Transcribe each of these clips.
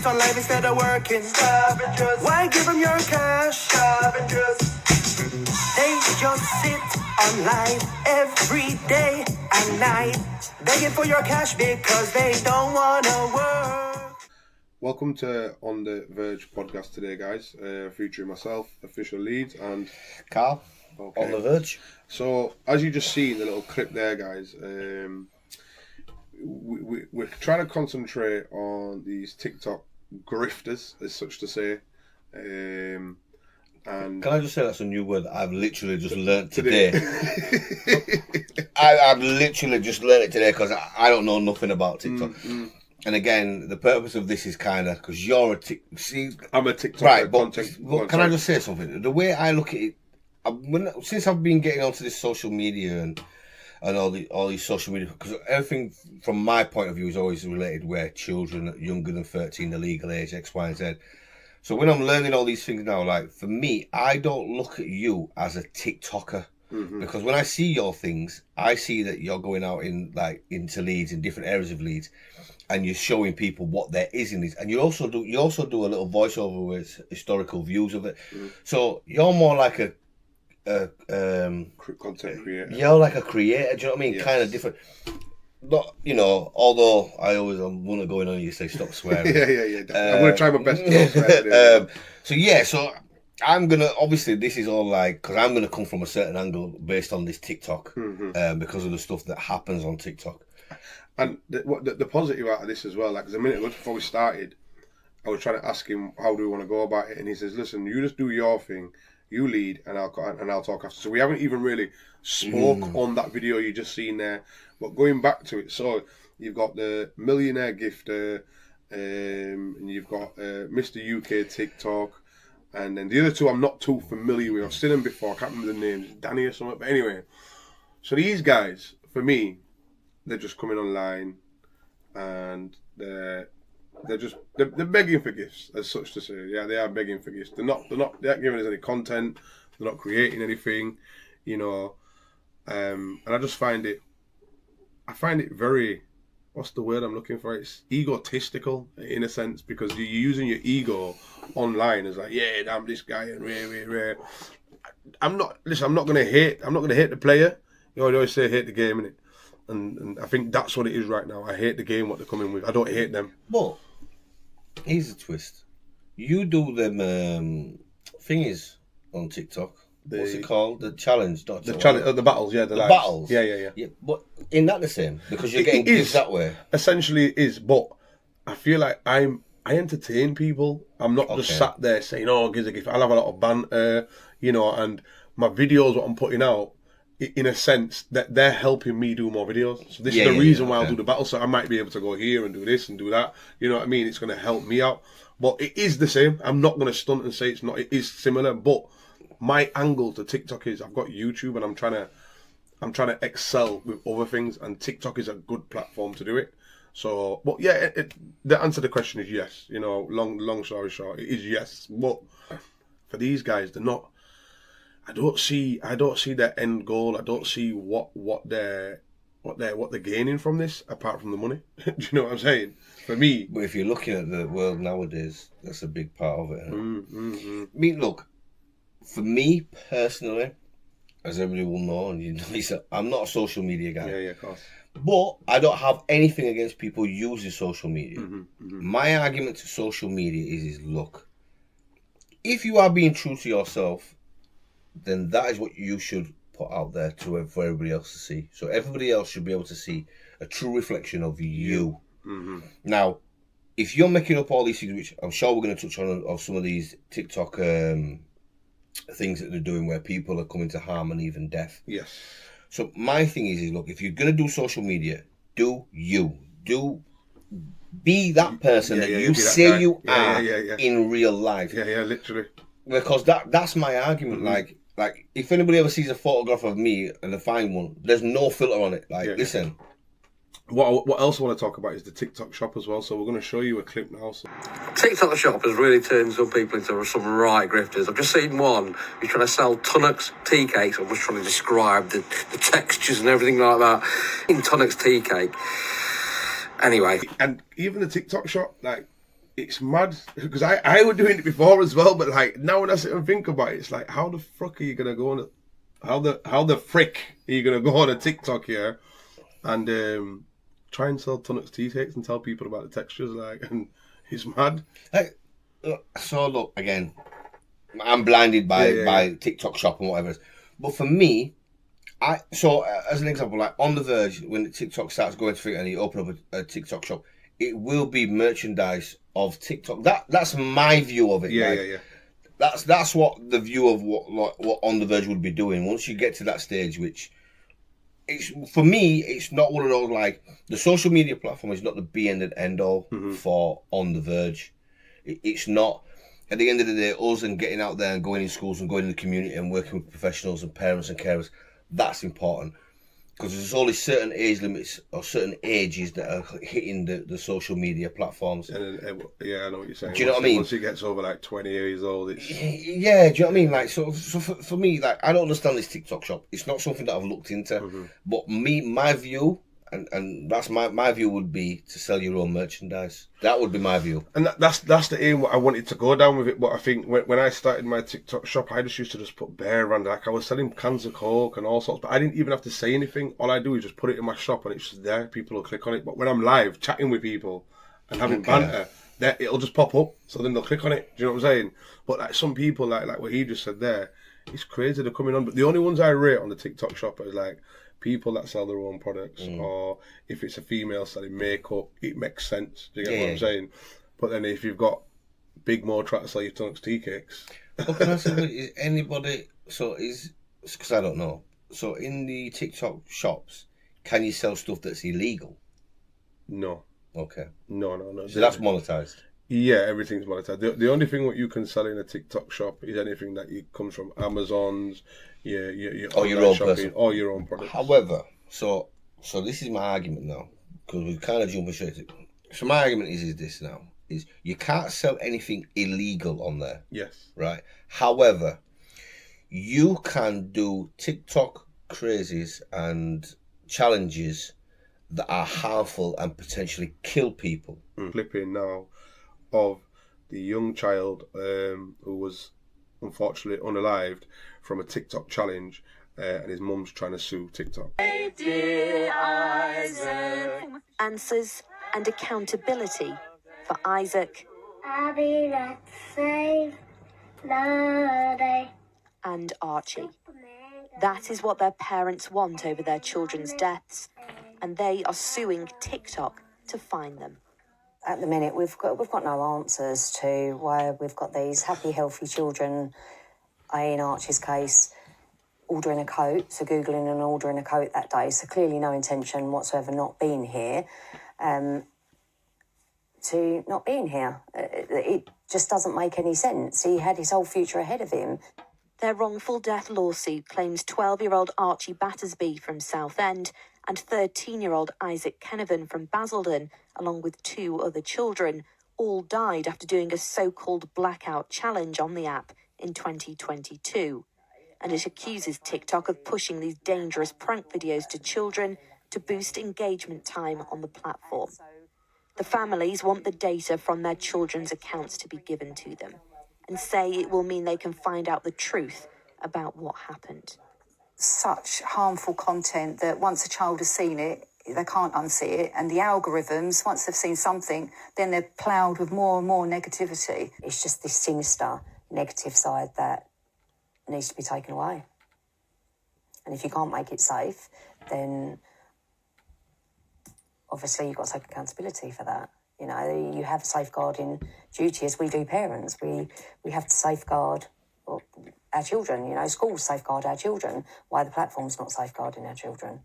nights on live instead of working. Scavengers. Why give them your cash? Scavengers. They just sit online every day and night, begging for your cash because they don't want to work. Welcome to On the Verge podcast today, guys. Featuring myself, Official Leeds, and Carl, okay. On the Verge. So, as you just seen the little clip there, guys, we're trying to concentrate on these TikTok grifters, as such to say. And can I just say that's a new word that I've literally just learnt today? I've literally just learnt it today because I don't know nothing about TikTok. And again, the purpose of this is kind of because you're I'm a TikTok right, but can I just say something? The way I look at it, since I've been getting onto this social media and all these social media, because everything from my point of view is always related where children younger than 13, the legal age, X, Y, and Z. So when I'm learning all these things now, like for me, I don't look at you as a TikToker. Because when I see your things, I see that you're going out into Leeds, in different areas of Leeds, and you're showing people what there is in Leeds. And you also do a little voiceover with historical views of it. So you're more like a content creator. You're like a creator. Do you know what I mean? Yes. Kind of different. Not, although I always want to go in on you say stop swearing. yeah. I'm gonna try my best to stop swearing. So I'm gonna, obviously this is all like, because I'm gonna come from a certain angle based on this TikTok, because of the stuff that happens on TikTok. And the positive out of this as well, like, because a minute before we started, I was trying to ask him how do we want to go about it, and he says, "Listen, you just do your thing, you lead, and I'll talk after." So we haven't even really spoke on that video you just seen there, but going back to it, so you've got the millionaire gifter, and you've got Mr. UK TikTok. And then the other two I'm not too familiar with. I've seen them before. I can't remember the names, Danny or something. But anyway, so these guys, for me, they're just coming online, and they're begging for gifts, as such to say. Yeah, they are begging for gifts. They're not giving us any content. They're not creating anything, And I just find it very. What's the word I'm looking for? It's egotistical in a sense, because you're using your ego online as like, yeah, I'm this guy and rare. I'm not gonna hate the player. You always say hate the game, innit? And I think that's what it is right now. I hate the game, what they're coming with. I don't hate them. But here's a twist. You do them thingies on TikTok. What's it called? The challenge, not the challenge. The battles, yeah, the lives. Battles. Yeah. But isn't that the same? Because you're getting gifts that way. Essentially, it is. But I feel like I entertain people. I'm not just sat there saying, "Oh, give a gift." I'll have a lot of banter, and my videos, what I'm putting out, in a sense, that they're helping me do more videos. So this is the reason why I'll do the battle. So I might be able to go here and do this and do that. You know what I mean? It's going to help me out. But it is the same. I'm not going to stunt and say it's not. It is similar, but my angle to TikTok is I've got YouTube and I'm trying to excel with other things, and TikTok is a good platform to do it. So, but yeah, the answer to the question is yes. Long story short, it is yes. But for these guys, they're not. I don't see their end goal. I don't see what they're gaining from this apart from the money. Do you know what I'm saying? For me, but if you're looking at the world nowadays, that's a big part of it. I mean, look. For me personally, as everybody will know, and I'm not a social media guy. Yeah, of course. But I don't have anything against people using social media. My argument to social media is look, if you are being true to yourself, then that is what you should put out there for everybody else to see. So everybody else should be able to see a true reflection of you. Now, if you're making up all these things, which I'm sure we're going to touch on some of these TikTok things that they're doing where people are coming to harm and even death. Yes. So my thing is look, if you're going to do social media, be that person that you say you are in real life. Yeah, literally. Because that's my argument. Like if anybody ever sees a photograph of me and they find one, there's no filter on it. Listen. What else I want to talk about is the TikTok shop as well. So we're going to show you a clip now. So. TikTok shop has really turned some people into some right grifters. I've just seen one who's trying to sell Tunnocks tea cakes. I'm just trying to describe the textures and everything like that in Tunnocks tea cake. Anyway. And even the TikTok shop, like, it's mad because I was doing it before as well, but like now when I sit and think about it, it's like how the fuck are you gonna go on? How the frick are you gonna go on a TikTok here and try and sell Tunnocks tea cakes and tell people about the textures? Like, and it's mad. Like, so look again, I'm blinded by TikTok Shop and whatever. But for me, as an example, like on the Verge, when TikTok starts going through and you open up a TikTok shop, it will be merchandise of TikTok. That's my view of it. Yeah. That's what the view of what On the Verge would be doing. Once you get to that stage, which it's for me, it's not one of those like the social media platform is not the be and end all for On the Verge. It's not. At the end of the day, us and getting out there and going in schools and going in the community and working with professionals and parents and carers, that's important. Because there's only certain age limits or certain ages that are hitting the social media platforms. Yeah, I know what you're saying. Do you know what I mean? Once it gets over like 20 years old, it's... Yeah, do you know what I mean? Like, so for me, like, I don't understand this TikTok shop. It's not something that I've looked into. But my view, and that's my view would be to sell your own merchandise. That would be my view. And that's the aim I wanted to go down with it. But I think when I started my TikTok shop, I just used to just put bare around. Like I was selling cans of Coke and all sorts, but I didn't even have to say anything. All I do is just put it in my shop and it's just there. People will click on it. But when I'm live chatting with people and having banter, it'll just pop up. So then they'll click on it. Do you know what I'm saying? But like some people, like what he just said there, it's crazy they're coming on. But the only ones I rate on the TikTok shop is like people that sell their own products, or if it's a female selling makeup, it makes sense. Do you get what I'm saying? But then if you've got Big Mo trying to sell your Tunnocks tea cakes, what can I say? Is anybody? So because I don't know. So in the TikTok shops, can you sell stuff that's illegal? No. Okay. No. So that's monetized. Yeah, everything's monetized. The only thing what you can sell in a TikTok shop is anything that comes from Amazon's, your own shopping, person, or your own products. However, so this is my argument now, because we're kind of jumping straight to it. So my argument is this now, is you can't sell anything illegal on there. Yes. Right? However, you can do TikTok crazes and challenges that are harmful and potentially kill people. Flipping now of the young child who was unfortunately unalived from a TikTok challenge, and his mum's trying to sue TikTok. Answers and accountability for Isaac and Archie. That is what their parents want over their children's deaths, and they are suing TikTok to find them. At the minute, we've got no answers to why we've got these happy, healthy children, in Archie's case, ordering a coat, so Googling and ordering a coat that day, so clearly no intention whatsoever not being here, to not being here. It just doesn't make any sense. He had his whole future ahead of him. Their wrongful death lawsuit claims 12-year-old Archie Battersby from Southend and 13-year-old Isaac Kenevan from Basildon, along with 2 other children, all died after doing a so-called blackout challenge on the app in 2022. And it accuses TikTok of pushing these dangerous prank videos to children to boost engagement time on the platform. The families want the data from their children's accounts to be given to them, and say it will mean they can find out the truth about what happened. Such harmful content that once a child has seen it, they can't unsee it. And the algorithms, once they've seen something, then they're ploughed with more and more negativity. It's just this sinister, negative side that needs to be taken away. And if you can't make it safe, then obviously you've got to take accountability for that. You know, you have a safeguarding duty, as we do parents. We have to safeguard our children. You know, schools safeguard our children. Why the platform's not safeguarding our children?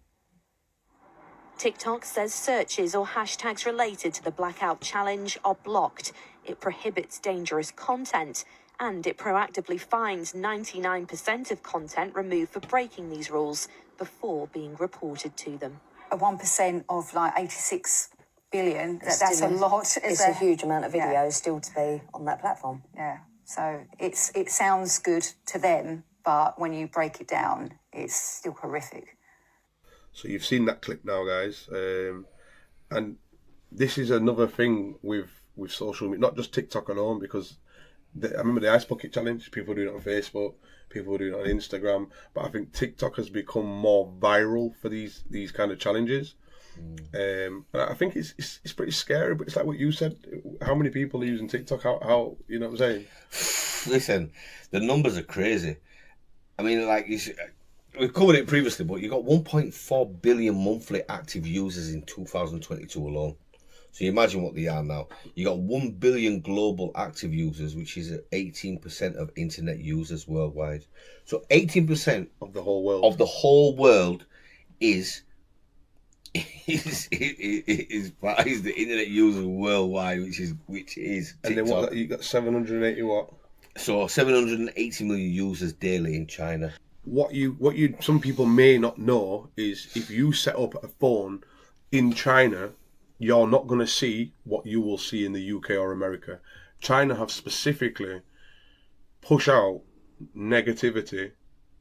TikTok says searches or hashtags related to the blackout challenge are blocked. It prohibits dangerous content, and it proactively fines 99% of content removed for breaking these rules before being reported to them. A 1% of like 86 billion, that's a lot. It's a huge amount of videos still to be on that platform. Yeah, so it sounds good to them, but when you break it down, it's still horrific. So you've seen that clip now, guys, and this is another thing with with social media, not just TikTok alone, because I remember the Ice Bucket Challenge, people were doing it on Facebook, people were doing it on Instagram, but I think TikTok has become more viral for these kind of challenges. And I think it's pretty scary, but it's like what you said, how many people are using TikTok, how you know what I'm saying? Listen, the numbers are crazy. I mean, like, we've covered it previously, but you got 1.4 billion monthly active users in 2022 alone. So you imagine what they are now. You got 1 billion global active users, which is 18% of internet users worldwide. So 18% of the whole world is the internet users worldwide, which is TikTok. And then what? You got 780 what? So 780 million users daily in China. What you some people may not know is if you set up a phone in China, you're not going to see what you will see in the UK or America. China have specifically pushed out negativity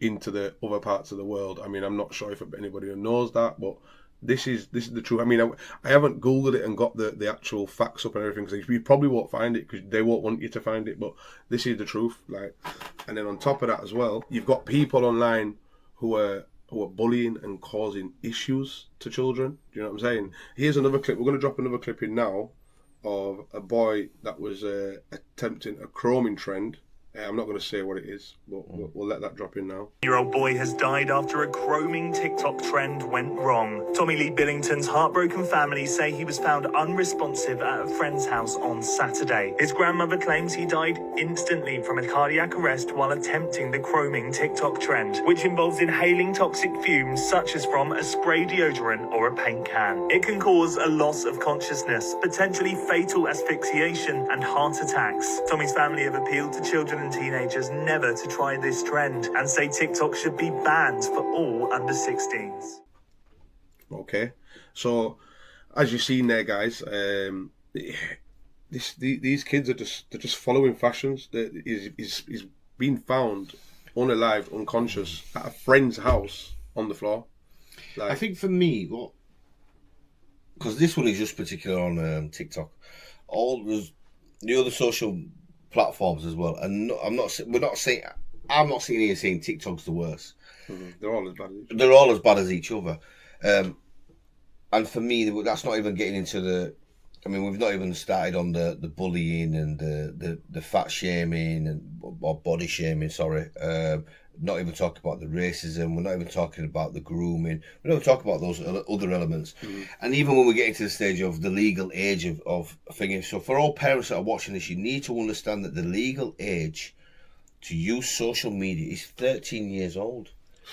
into the other parts of the world. I mean, I'm not sure if anybody knows that, but this is the truth. I mean, I haven't Googled it and got the actual facts up and everything, because you probably won't find it because they won't want you to find it, but this is the truth. Like, and then on top of that as well, you've got people online who are bullying and causing issues to children. Do you know what I'm saying? Here's another clip. We're going to drop another clip in now of a boy that was attempting a chroming trend. I'm not going to say what it is, but we'll let that drop in now. Year-old boy has died after a chroming TikTok trend went wrong. Tommy Lee Billington's heartbroken family say he was found unresponsive at a friend's house on Saturday. His grandmother claims he died instantly from a cardiac arrest while attempting the chroming TikTok trend, which involves inhaling toxic fumes such as from a spray deodorant or a paint can. It can cause a loss of consciousness, potentially fatal asphyxiation and heart attacks. Tommy's family have appealed to children and teenagers never to try this trend and say TikTok should be banned for all under 16s. Okay, so as you've seen there, guys, these kids are just following fashions. He's been found unalived, unconscious at a friend's house on the floor. Like, I think for me, because this one is just particular on TikTok, all the other social platforms as well, and I'm not sitting here saying TikTok's the worst. Mm-hmm. They're all as bad as each other. They're all as bad as each other. And for me, that's not even getting into the. I mean, we've not even started on the bullying and the fat shaming or body shaming. Sorry, not even talking about the racism. We're not even talking about the grooming. We're not even talking about those other elements. Mm-hmm. And even when we get into the stage of the legal age of things, so for all parents that are watching this, you need to understand that the legal age to use social media is 13 years old.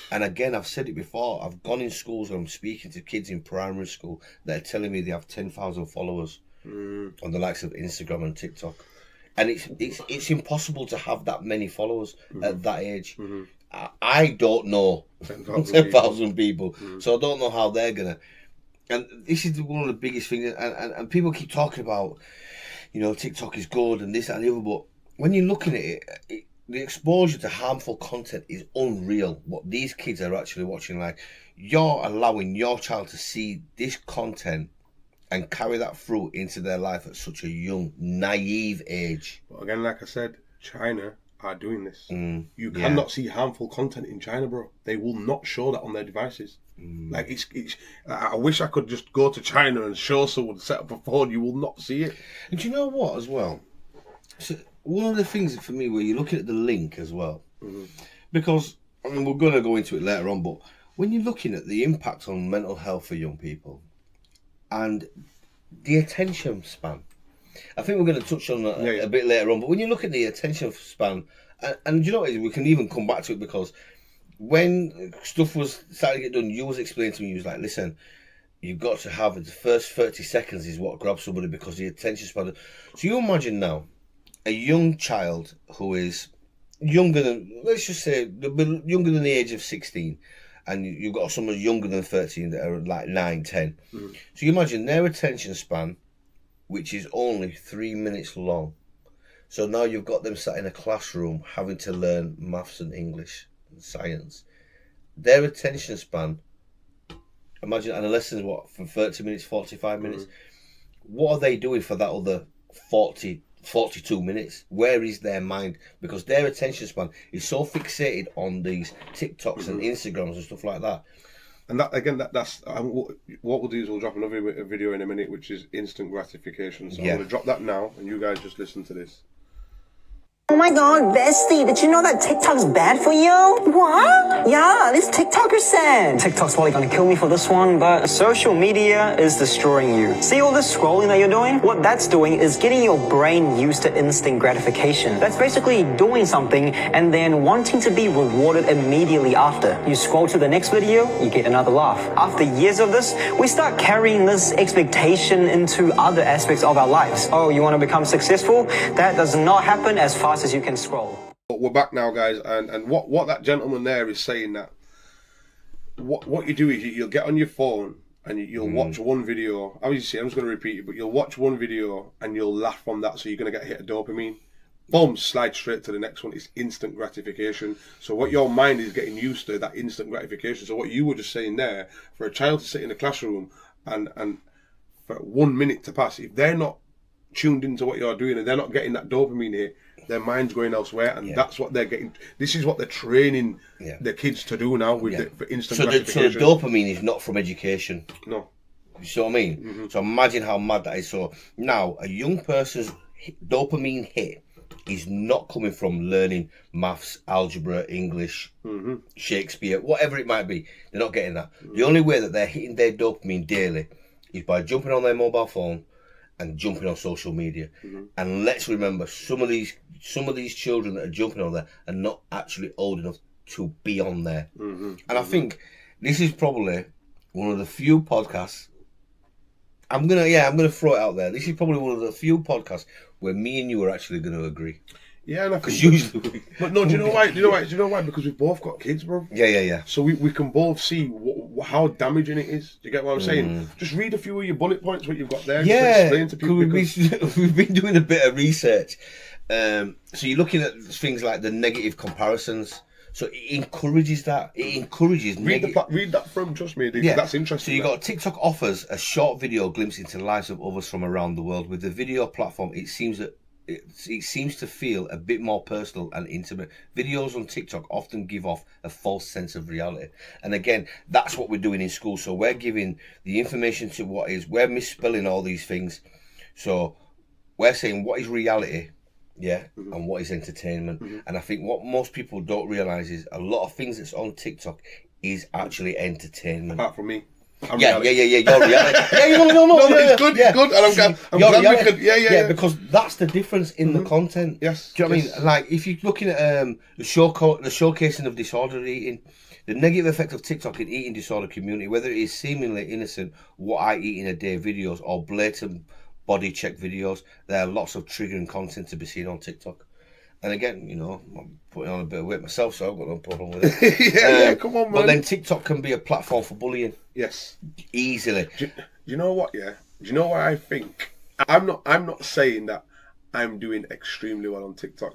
And again, I've said it before, I've gone in schools where I'm speaking to kids in primary school that are telling me they have 10,000 followers on the likes of Instagram and TikTok. And it's impossible to have that many followers at that age. Mm-hmm. I don't know 10,000 people. So I don't know how they're going to... And this is one of the biggest things. And people keep talking about, TikTok is good and this, that and the other. But when you're looking at it, the exposure to harmful content is unreal. What these kids are actually watching, like, you're allowing your child to see this content and carry that through into their life at such a young, naive age. But again, like I said, China are doing this. You cannot see harmful content in China, bro. They will not show that on their devices. Like, it's. I wish I could just go to China and show someone set up a phone. You will not see it. And do you know what, as well? So, one of the things for me where you're looking at the link as well, because, I mean, we're going to go into it later on, but when you're looking at the impact on mental health for young people and the attention span, I think we're going to touch on that a bit later on, but when you look at the attention span, and you know what, we can even come back to it, because when stuff was starting to get done, you was explaining to me, you was like, listen, you've got to have the first 30 seconds is what grabs somebody, because the attention span. So you imagine now, a young child who is younger than, let's just say, younger than the age of 16, and you've got someone younger than 13 that are like 9, 10. So you imagine their attention span, which is only 3 minutes long. So now you've got them sat in a classroom having to learn maths and English and science. Their attention span, imagine, and a lesson, what, for 30 minutes, 45 minutes? What are they doing for that other 42 minutes. Where is their mind? Because their attention span is so fixated on these TikToks and Instagrams and stuff like that. And that again, that's what we'll do is we'll drop another video in a minute, which is instant gratification. So I'm going to drop that now, and you guys just listen to this. Oh my god, bestie, did you know that TikTok's bad for you? What? Yeah, this TikToker said. TikTok's probably gonna kill me for this one, but social media is destroying you. See all this scrolling that you're doing? What that's doing is getting your brain used to instant gratification. That's basically doing something and then wanting to be rewarded immediately after. You scroll to the next video, you get another laugh. After years of this, we start carrying this expectation into other aspects of our lives. Oh, you want to become successful? That does not happen as fast as you can scroll. But we're back now, guys, and what that gentleman there is saying, that what you do is you'll get on your phone and you'll watch one video. Obviously, I'm just going to repeat it, but you'll watch one video and you'll laugh from that, so you're going to get hit of dopamine. Boom, slide straight to the next one. It's instant gratification. So what your mind is getting used to, that instant gratification. So what you were just saying there, for a child to sit in a classroom and for 1 minute to pass, if they're not tuned into what you're doing and they're not getting that dopamine hit, their mind's going elsewhere, and that's what they're getting. This is what they're training the kids to do now with for instant gratification. So the dopamine is not from education. No. You see what I mean? So imagine how mad that is. So now a young person's dopamine hit is not coming from learning maths, algebra, English, Shakespeare, whatever it might be. They're not getting that. The only way that they're hitting their dopamine daily is by jumping on their mobile phone and jumping on social media. And let's remember, some of these children that are jumping on there are not actually old enough to be on there. And I think this is probably one of the few podcasts. I'm gonna throw it out there. This is probably one of the few podcasts where me and you are actually going to agree. Yeah, and because usually, but no, do you know why? Do you know why? Because we've both got kids, bro. Yeah. So we can both see how damaging it is. Do you get what I'm saying? Just read a few of your bullet points, what you've got there. Yeah, explain to people. We've been doing a bit of research. So you're looking at things like the negative comparisons. So it encourages that. It encourages. Read that from. Trust me, that's interesting. So you got TikTok offers a short video glimpse into the lives of others from around the world. With the video platform, it seems to feel a bit more personal and intimate. Videos on TikTok often give off a false sense of reality. And again, that's what we're doing in school. So we're giving the information to we're misspelling all these things. So we're saying what is reality, and what is entertainment. And I think what most people don't realise is a lot of things that's on TikTok is actually entertainment. Apart from me. You're reality. No, it's good, it's good. And I'm glad we could, because that's the difference in the content. Yes. Do you know what I mean? Like, if you're looking at the showcasing of disordered eating, the negative effect of TikTok in eating disorder community, whether it is seemingly innocent, what I eat in a day videos, or blatant body check videos, there are lots of triggering content to be seen on TikTok. And again, I'm putting on a bit of weight myself, so I've got no problem with it. Come on, man. But then TikTok can be a platform for bullying. Yes. Easily. Do you know what, Do you know what I think? I'm not saying that I'm doing extremely well on TikTok,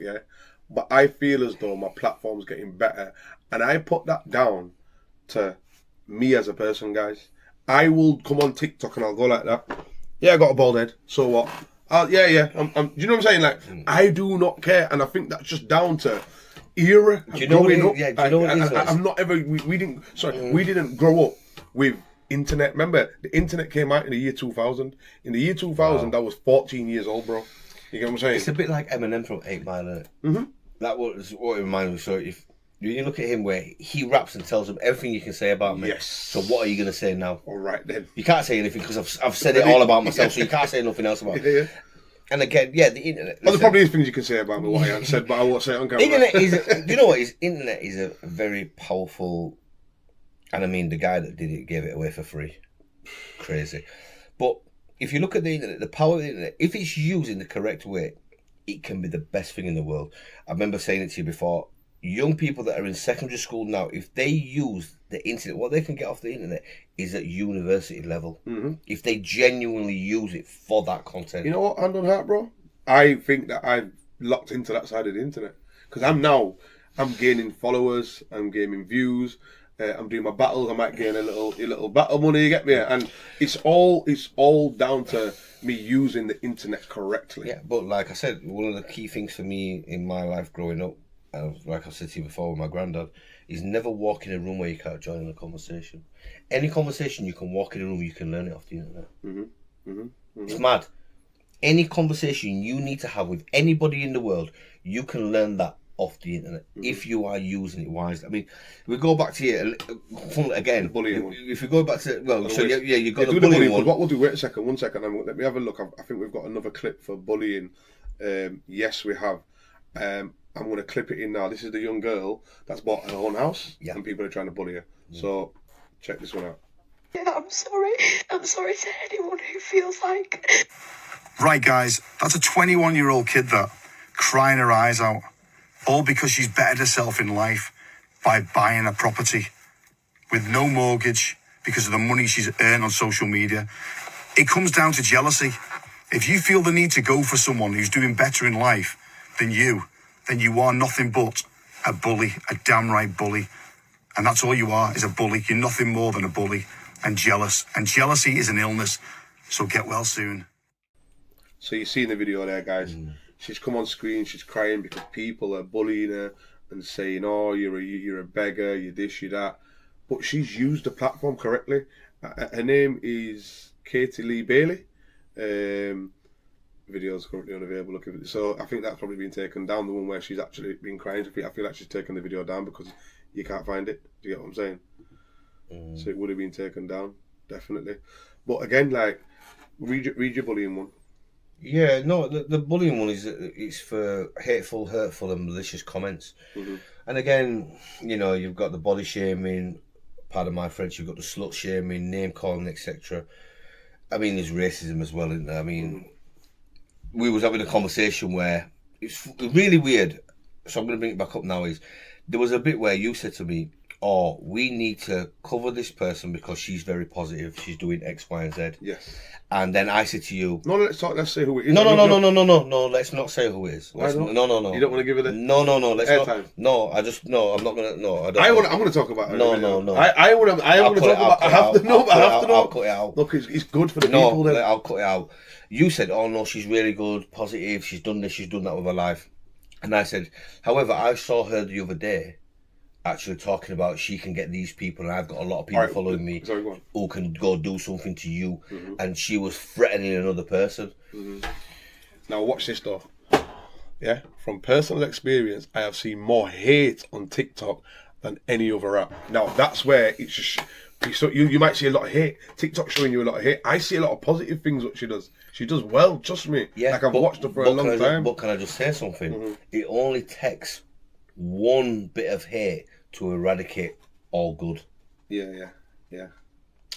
but I feel as though my platform's getting better. And I put that down to me as a person, guys. I will come on TikTok and I'll go like that. Yeah, I got a bald head. So what? Do you know what I'm saying? Like, I do not care, and I think that's just down to era. Do you know what it is? Yeah, do you know what it is? I'm not ever. We didn't grow up with internet. Remember, the internet came out in the year 2000. In the year 2000, I was 14 years old, bro. You get what I'm saying? It's a bit like Eminem from 8 Mile, isn't it? That was what it reminded me. So if you look at him, where he raps and tells them everything you can say about me. Yes. So what are you going to say now? All right then. You can't say anything because I've said it all about myself. So you can't say nothing else about it. And again, the internet. Well, there probably is things you can say about me what I haven't said, but I won't say it on camera. Internet you know what? Internet is a very powerful, and I mean the guy that did it gave it away for free. Crazy. But if you look at the internet, the power of the internet, if it's used in the correct way, it can be the best thing in the world. I remember saying it to you before. Young people that are in secondary school now, if they use the internet, what they can get off the internet is at university level. If they genuinely use it for that content. You know what, hand on heart, bro? I think that I've locked into that side of the internet. Because I'm gaining followers, I'm gaining views, I'm doing my battles. I might gain a little battle money. You get me? And it's all down to me using the internet correctly. Yeah, but like I said, one of the key things for me in my life growing up, like I've said to you before with my granddad, is never walk in a room where you can't join in a conversation. Any conversation you can walk in a room, you can learn it off the internet. It's mad. Any conversation you need to have with anybody in the world, you can learn that off the internet if you are using it wisely. I mean, we go back to again. Bullying one. If we go back to you got the bullying one. What we'll do? Wait a second. 1 second. Let me have a look. I think we've got another clip for bullying. Yes, we have. I'm going to clip it in now. This is the young girl that's bought her own house, and people are trying to bully her. So check this one out. Yeah, I'm sorry. I'm sorry to anyone who feels like. Right, guys, that's a 21-year-old kid that crying her eyes out, all because she's bettered herself in life by buying a property with no mortgage because of the money she's earned on social media. It comes down to jealousy. If you feel the need to go for someone who's doing better in life than you, then you are nothing but a bully, a damn right bully. And that's all you are, is a bully. You're nothing more than a bully and jealous. And jealousy is an illness, so get well soon. So you see in the video there, guys, she's come on screen, she's crying because people are bullying her and saying, oh, you're a beggar, you're this, you're that. But she's used the platform correctly. Her name is Katie Lee Bailey. Video's currently unavailable. Look at it. So I think that's probably been taken down, the one where she's actually been crying. I feel like she's taken the video down because you can't find it. Do you get what I'm saying? So it would have been taken down, definitely. But again, like, read your bullying one. Yeah, no, the bullying one is for hateful, hurtful and malicious comments. And again, you know, you've got the body shaming, pardon my French, you've got the slut shaming, name calling, etc. I mean, there's racism as well, isn't there? I mean, we was having a conversation where it's really weird, so I'm going to bring it back up now, is there was a bit where you said to me, oh, we need to cover this person because she's very positive, she's doing X, Y, and Z. Yes. And then I said to you, no, let's say who it is. No, let's not say who it is. No. You don't want to give it a... No, let's airtime. not. No, I'm not going to, no, I don't. I'm going to talk about it. No. I want to talk about it. I have to know. I'll cut it out. Look, it's good for the people then. I'll cut it out. You said, oh no, she's really good, positive, she's done this, she's done that with her life. And I said, however, I saw her the other day actually talking about she can get these people, and I've got a lot of people following me who can go do something to you, and she was threatening another person. Now watch this though. Yeah, from personal experience, I have seen more hate on TikTok than any other app. Now that's where it's just, so you might see a lot of hate. TikTok showing you a lot of hate. I see a lot of positive things what she does. She does well, trust me. Yeah, like I've watched her for a long time. But can I just say something? It only takes one bit of hate to eradicate all good. Yeah.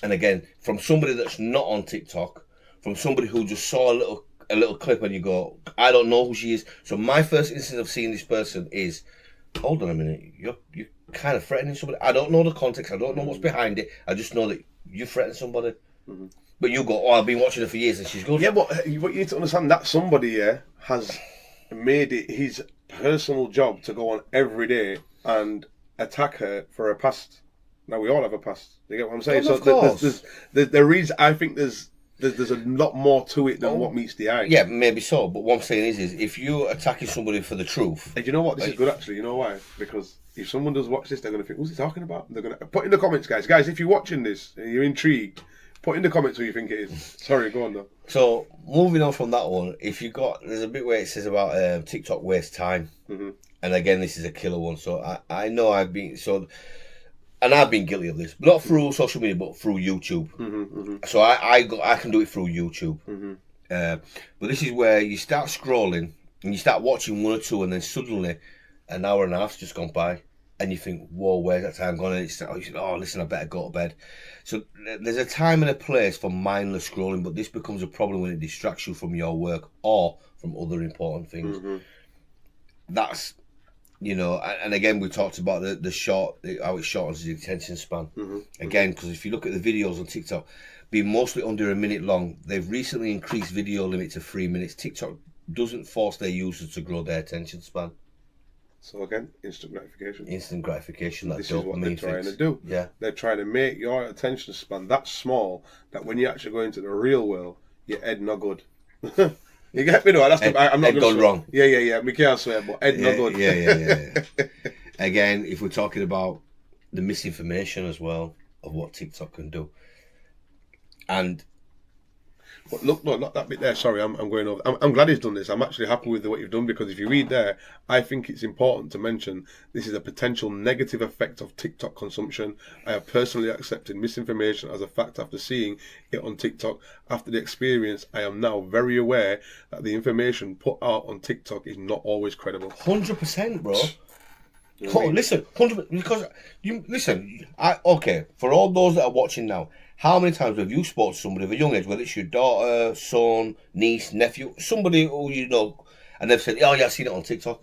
And again, from somebody that's not on TikTok, from somebody who just saw a little clip and you go, I don't know who she is. So my first instance of seeing this person is, hold on a minute, you're kind of threatening somebody. I don't know the context, I don't know what's behind it. I just know that you threaten somebody. But you go, oh, I've been watching her for years and she's good. Yeah, but what you need to understand, that somebody has made it his personal job to go on every day and attack her for her past. Now we all have a past. You get what I'm saying? Well, so there is, I think there's a lot more to it than what meets the eye. Yeah, maybe so. But what I'm saying is if you're attacking somebody for the truth, and you know what, this is good actually. You know why? Because if someone does watch this, they're going to think, what's he talking about? And they're going to put in the comments, guys. If you're watching this and you're intrigued, put in the comments who you think it is. Sorry, go on though. So moving on from that one, there's a bit where it says about TikTok waste time, and again this is a killer one. So I know I've been guilty of this, not through social media, but through YouTube. So I can do it through YouTube. But this is where you start scrolling and you start watching one or two, and then suddenly an hour and a half's just gone by. And you think, whoa, where's that time gone? And you think, oh, listen, I better go to bed. So there's a time and a place for mindless scrolling, but this becomes a problem when it distracts you from your work or from other important things. That's, you know, and again, we talked about the how it shortens the attention span. Again, because if you look at the videos on TikTok, being mostly under a minute long, they've recently increased video limit to 3 minutes. TikTok doesn't force their users to grow their attention span. So again, instant gratification. Instant gratification. This is what they're trying to do. Yeah. They're trying to make your attention span that small that when you actually go into the real world, your head no good. You get me though? I'm not gone wrong. Yeah. We can't swear, but head no good. Yeah. Again, if we're talking about the misinformation as well of what TikTok can do, and but look, no, not that bit there. Sorry, I'm going over. I'm glad he's done this. I'm actually happy with what you've done, because if you read there, I think it's important to mention this is a potential negative effect of TikTok consumption. I have personally accepted misinformation as a fact after seeing it on TikTok. After the experience, I am now very aware that the information put out on TikTok is not always credible. 100%, bro. You know what I mean? Listen, 100%, because you listen. Okay, for all those that are watching now, how many times have you spoken to somebody of a young age, whether it's your daughter, son, niece, nephew, somebody who you know, and they've said, "Oh yeah, I've seen it on TikTok,"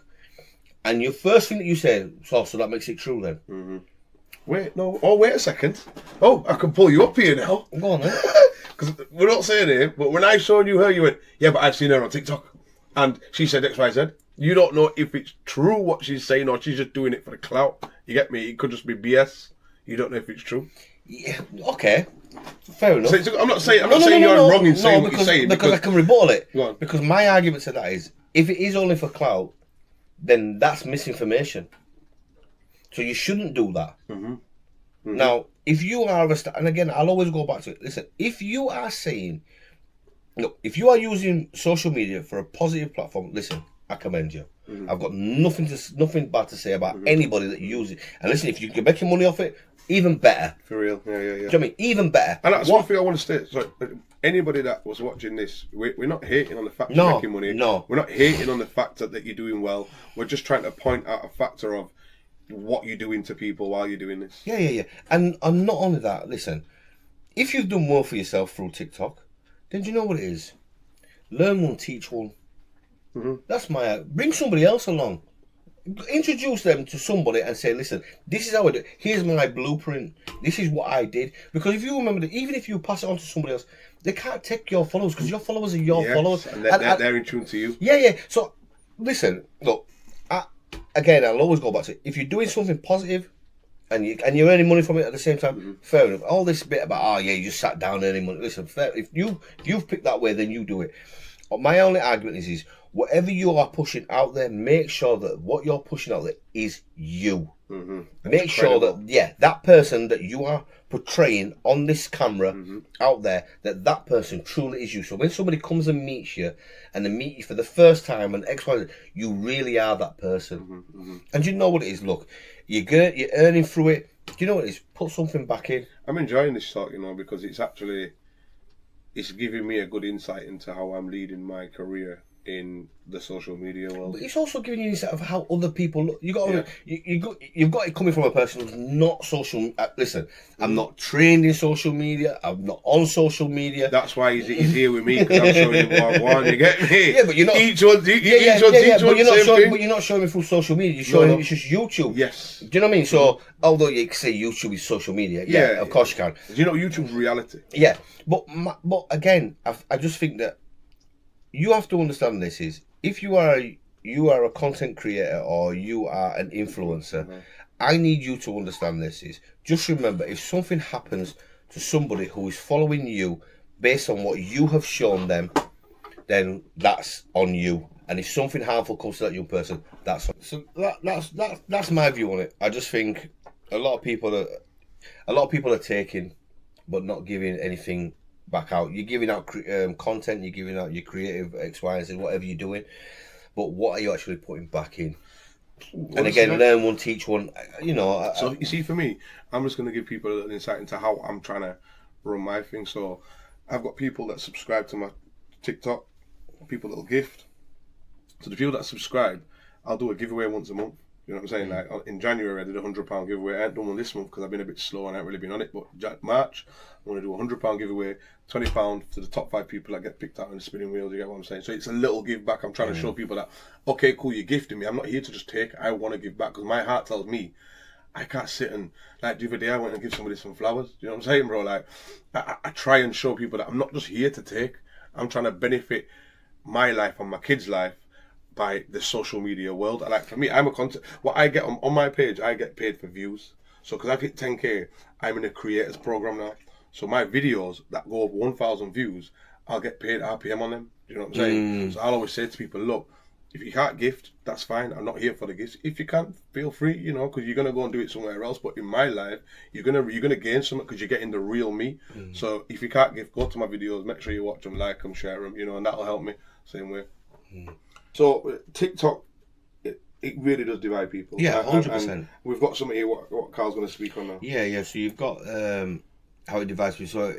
and your first thing that you say, "So that makes it true then." Mm-hmm. Wait a second. Oh, I can pull you up here now. Go on then. Because we're not saying it, but when I showed you her, you went, "Yeah, but I've seen her on TikTok," and she said X, Y, Z. You don't know if it's true what she's saying or she's just doing it for the clout. You get me? It could just be BS. You don't know if it's true. Yeah, okay. Fair enough. So I'm not saying you're wrong in saying what you're saying. Because I can rebuttal it. Go on. Because my argument to that is, if it is only for clout, then that's misinformation. So you shouldn't do that. Mm-hmm. Mm-hmm. Now, if you are and again, I'll always go back to it. Listen, if you are saying, look, if you are using social media for a positive platform, listen, I commend you. Mm-hmm. I've got nothing bad to say about anybody that uses it. And listen, if you can make your money off it, even better. For real, yeah. Do you know what I mean? Even better. And that's one thing I want to state. So, anybody that was watching this, we're not hating on the fact of making money. No. We're not hating on the fact that you're doing well. We're just trying to point out a factor of what you're doing to people while you're doing this. Yeah. And not only that, listen, if you've done well for yourself through TikTok, then do you know what it is? Learn one, teach one. Mm-hmm. That's bring somebody else along. Introduce them to somebody and say, listen, this is how I do it. Here's my blueprint. This is what I did. Because if you remember that, even if you pass it on to somebody else, they can't take your followers because your followers are your followers. And they're in tune to you. Yeah. So, listen, look, again, I'll always go back to it. If you're doing something positive and you're earning money from it at the same time, fair enough. All this bit about, you just sat down earning money. Listen, if you've picked that way, then you do it. My only argument is whatever you are pushing out there, make sure that what you're pushing out there is you. Mm-hmm. Make sure that, that person that you are portraying on this camera out there, that person truly is you. So when somebody comes and meets you, and they meet you for the first time, and X, Y, Z, you really are that person. And you know what it is, look, you're earning through it. Do you know what it is? Put something back in. I'm enjoying this talk, because it's giving me a good insight into how I'm leading my career in the social media world. But it's also giving you insight of how other people look. You've got it coming from a person who's not social. Listen, I'm not trained in social media. I'm not on social media. That's why he's here with me, because I'm showing you what I want. You get me? Yeah, but you're not. Each one, but you're not showing me through social media. You're showing it's just YouTube. Yes. Do you know what I mean? So although you can say YouTube is social media, of course you can. Do you know YouTube's reality? Yeah, but again, I just think that you have to understand this is, if you are a content creator or you are an influencer, I need you to understand this is, just remember, if something happens to somebody who is following you based on what you have shown them, then that's on you. And if something harmful comes to that young person, that's on. So that's my view on it. I just think a lot of people are taking but not giving anything back out. You're giving out content, you're giving out your creative X, Y, and Z, whatever you're doing, but what are you actually putting back in? And again, learn one, teach one. So you see, for me, I'm just going to give people an insight into how I'm trying to run my thing. So I've got people that subscribe to my TikTok, people that'll gift. So the people that subscribe, I'll do a giveaway once a month. You know what I'm saying? Like in January, I did a £100 giveaway. I ain't done one this month because I've been a bit slow and I haven't really been on it. But March, I'm going to do a £100 giveaway, £20 to the top 5 people that get picked out in the spinning wheels. You get what I'm saying? So it's a little give back. I'm trying to show people that, okay, cool, you're gifting me. I'm not here to just take. I want to give back because my heart tells me I can't sit and, like the other day, I went and give somebody some flowers. You know what I'm saying, bro? Like, I try and show people that I'm not just here to take. I'm trying to benefit my life and my kids' life by the social media world. Like for me, I'm a content. What I get on my page, I get paid for views. So because I've hit 10K, I'm in a creators program now. So my videos that go over 1,000 views, I'll get paid RPM on them. Do you know what I'm saying? So I'll always say to people, look, if you can't gift, that's fine. I'm not here for the gifts. If you can't, feel free, you know, because you're gonna go and do it somewhere else. But in my life, you're gonna gain something because you're getting the real me. So if you can't gift, go to my videos. Make sure you watch them, like them, share them, you know, and that'll help me. Same way. So TikTok, it really does divide people. Yeah, 100%. And we've got something here. What Carl's going to speak on now? Yeah. So you've got how it divides people.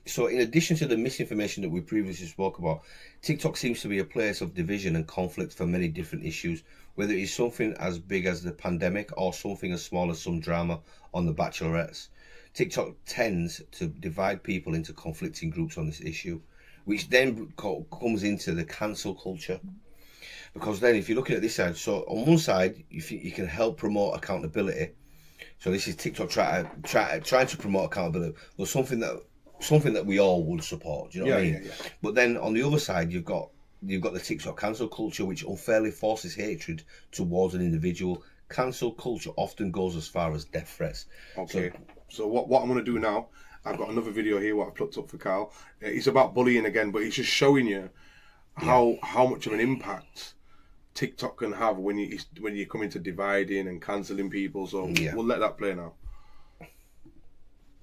So in addition to the misinformation that we previously spoke about, TikTok seems to be a place of division and conflict for many different issues, whether it's something as big as the pandemic or something as small as some drama on The Bachelorettes. TikTok tends to divide people into conflicting groups on this issue, which then comes into the cancel culture. Because then if you're looking at this side, so on one side, you think you can help promote accountability. So this is TikTok trying to promote accountability, but something that we all would support. Do you know what I mean? Yeah. But then on the other side, you've got the TikTok cancel culture, which unfairly forces hatred towards an individual. Cancel culture often goes as far as death threats. Okay. So what I'm going to do now, I've got another video here what I plucked up for Carl. It's about bullying again, but it's just showing you how much of an impact TikTok can have when you come into dividing and cancelling people. So we'll let that play now.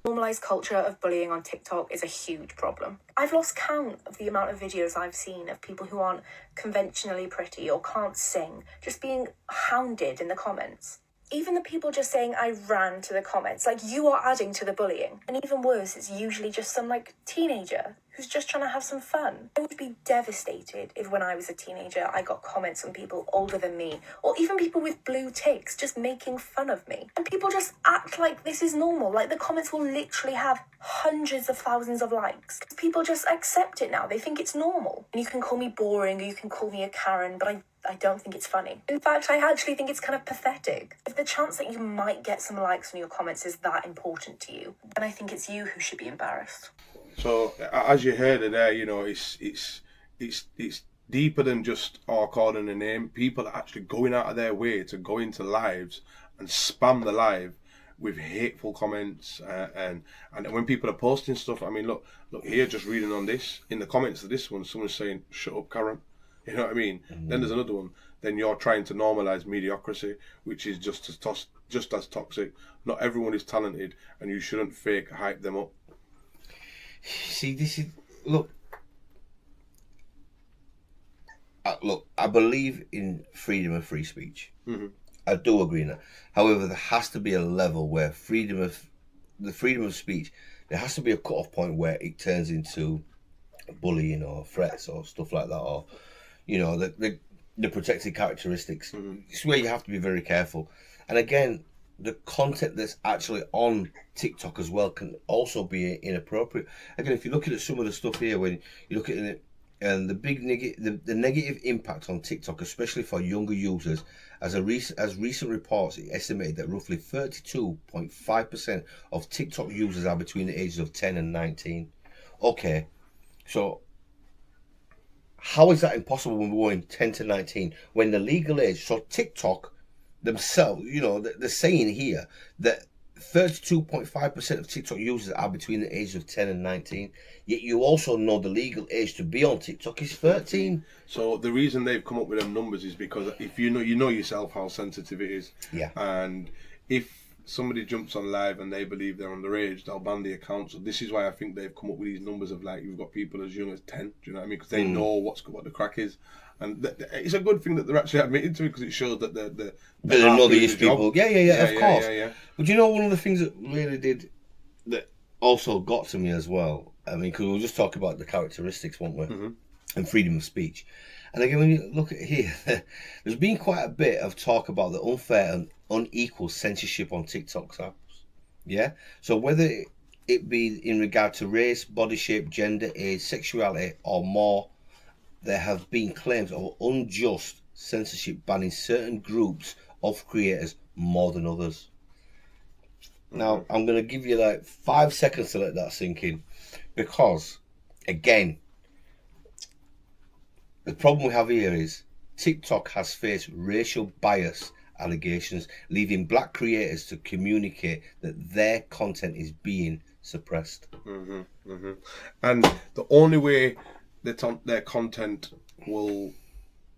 Normalised culture of bullying on TikTok is a huge problem. I've lost count of the amount of videos I've seen of people who aren't conventionally pretty or can't sing just being hounded in the comments. Even the people just saying I ran to the comments, like you are adding to the bullying. And even worse, it's usually just some teenager who's just trying to have some fun. I would be devastated if when I was a teenager I got comments from people older than me, or even people with blue ticks just making fun of me. And people just act like this is normal, like the comments will literally have hundreds of thousands of likes. People just accept it now, they think it's normal. And you can call me boring, or you can call me a Karen, but I don't think it's funny. In fact, I actually think it's kind of pathetic. If the chance that you might get some likes on your comments is that important to you, then I think it's you who should be embarrassed. So as you heard it there, you know, it's deeper than just calling a name. People are actually going out of their way to go into lives and spam the live with hateful comments and when people are posting stuff. I mean, look here, just reading on this in the comments of this one, someone's saying, "Shut up, Karen." You know what I mean? Then there's another one. Then you're trying to normalise mediocrity, which is just as toxic. Not everyone is talented, and you shouldn't fake hype them up. See, this is look. I believe in freedom of free speech. I do agree on that. However, there has to be a level where the freedom of speech, there has to be a cut-off point where it turns into bullying or threats or stuff like that, or you know, the protected characteristics. It's where you have to be very careful. And again, the content that's actually on TikTok as well can also be inappropriate. Again, if you're looking at some of the stuff here, when you look at it, and the negative impact on TikTok, especially for younger users, as recent reports, it estimated that roughly 32.5% of TikTok users are between the ages of 10 and 19. Okay, so how is that impossible when we're going 10 to 19 when the legal age? So TikTok themselves, you know, they're saying here that 32.5% of TikTok users are between the ages of 10 and 19. Yet you also know the legal age to be on TikTok is 13. So the reason they've come up with them numbers is because if you know yourself how sensitive it is. Yeah. And if somebody jumps on live and they believe they're underage, they'll ban the account. So this is why I think they've come up with these numbers of you've got people as young as 10. Do you know what I mean? Because they know what the crack is. And it's a good thing that they're actually admitting to it, because it shows that they know these people. Yeah, of course. Yeah. But you know, one of the things that really did, that also got to me as well, I mean, because we'll just talk about the characteristics, won't we? And freedom of speech. And again, when you look at here, there's been quite a bit of talk about the unfair and unequal censorship on TikTok's apps. Yeah? So whether it be in regard to race, body shape, gender, age, sexuality, or more, there have been claims of unjust censorship banning certain groups of creators more than others. Now, I'm going to give you 5 seconds to let that sink in, because, again, the problem we have here is TikTok has faced racial bias allegations, leaving black creators to communicate that their content is being suppressed. And the only way their content will